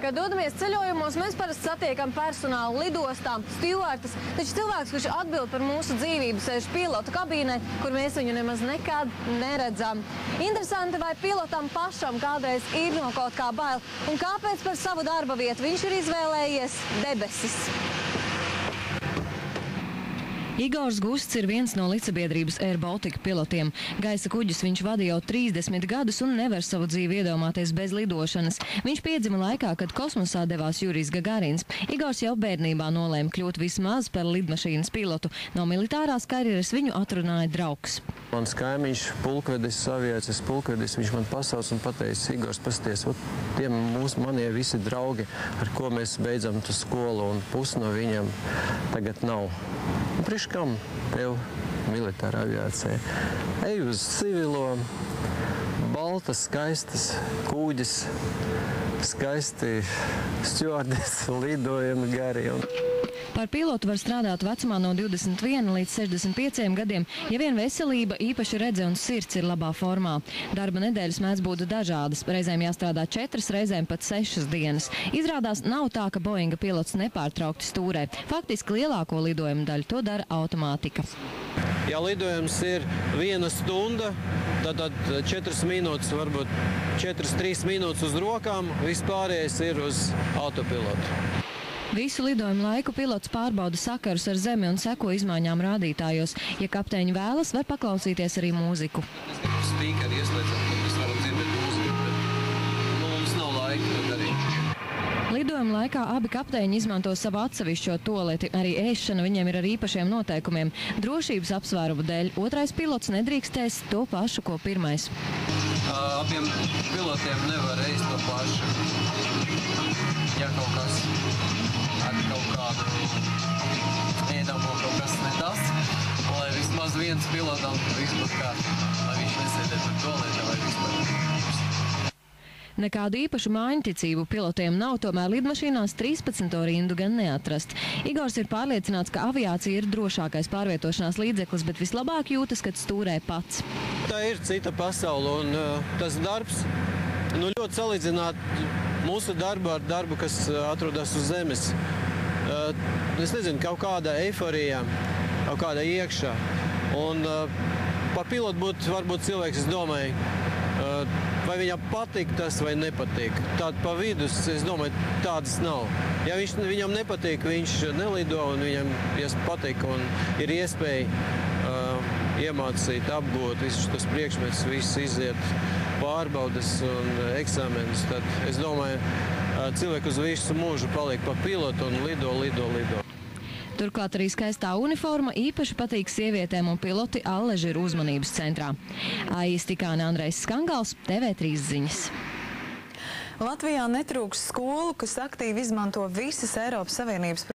Kad dodamies ceļojumos, mēs parasti satiekam personālu lidostām, stjuartes, taču cilvēks, kurš atbild par mūsu dzīvību, sēž pilotu kabīnē, kur mēs viņu nemaz nekad neredzam. Interesanti, vai pilotam pašam kādreiz ir no kaut kā bail, un kāpēc par savu darba vietu viņš ir izvēlējies debesis. Igors Gusts ir viens no līdzsabiedrības Air Baltica pilotiem. Gaisa kuģus viņš vada jau 30 gadus un nevar savu dzīvi iedomāties bez lidošanas. Viņš piedzima laikā, kad kosmosā devās Jurijs Gagarins. Igors jau bērnībā nolēma kļūt vismaz par lidmašīnas pilotu. No militārās karjeras viņu atrunāja draugs. Mans kaimiņš, pulkvedis, saviecis pulkvedis, viņš man pasauc un pateicis: Igors, pasties, tie manie visi draugi, ar ko mēs beidzam tu skolu, un pusi no viņiem tagad nav. Priekš kam tev militāra aviācija? Ej uz civilo, baltas, skaistas kūģis, skaisti stjuardes, lidojumi gari. Par pilotu var strādāt vecumā no 21 līdz 65 gadiem, ja vien veselība, īpaši redze un sirds ir labā formā. Darba nedēļas mēdz būt dažādas, reizēm jāstrādā 4, reizēm pat 6 dienas. Izrādās nav tā, ka Boeinga pilots nepārtraukti stūrē. Faktiski lielāko lidojumu daļu to dara automātika. Ja lidojums ir 1 stunda, tad 4 minūtes, varbūt 4-3 minūtes uz rokām, vispārējais ir uz autopilotu. Visu lidojumu laiku pilots pārbauda sakarus ar zemi un seko izmaiņām rādītājos. Ja kapteiņi vēlas, var paklausīties arī mūziku. Spīkeri ieslēdzam, tad mēs varam dzirdēt mūziku, bet mums nav laika to darīt. Lidojuma laikā abi kapteiņi izmanto savu atsevišķo tualeti. Arī ēšana viņiem ir ar īpašiem noteikumiem. Drošības apsvērumu dēļ otrais pilots nedrīkstēs to pašu, ko pirmais. Abiem pilotiem nevar ēst to pašu. Ja kaut kas ar kaut kādu ēdamo kaut kas ne tas, lai vismaz viens pilotam vispār kārt, lai viņš nesēdē tur tualetē vai vispār. Nekādu īpašu mājiņticību pilotiem nav, tomēr lidmašīnās 13. rindu gan neatrast. Igors ir pārliecināts, ka aviācija ir drošākais pārvietošanās līdzeklis, bet vislabāk jūtas, kad stūrē pats. Tā ir cita pasaule, un tas darbs, ļoti salīdzināt mūsu darbu ar darbu, kas atrodas uz zemes. Es nezinu, kaut kāda eiforija, kaut kāda iekšā. Un par pilotu būt varbūt cilvēks, es domāju, vai viņam patīk tas vai nepatīk. Tāda pa vidus, es domāju, tādas nav. Ja viņam nepatīk, viņš nelido, un viņam patīk un ir iespēja iemācīt, apgūt visus tos priekšmetus, visus iziet pārbaudes un eksāmenus, tad es domāju, cilvēki uz visu mūžu paliek pa pilotu un lido. Turklāt arī skaistā uniforma īpaši patīk sievietēm, un piloti allaži ir uzmanības centrā. Aijas Tikāne, Andrejs Skangals, TV3 ziņas. Latvijā netrūks skolu, kas aktīvi izmanto visas Eiropas Savienības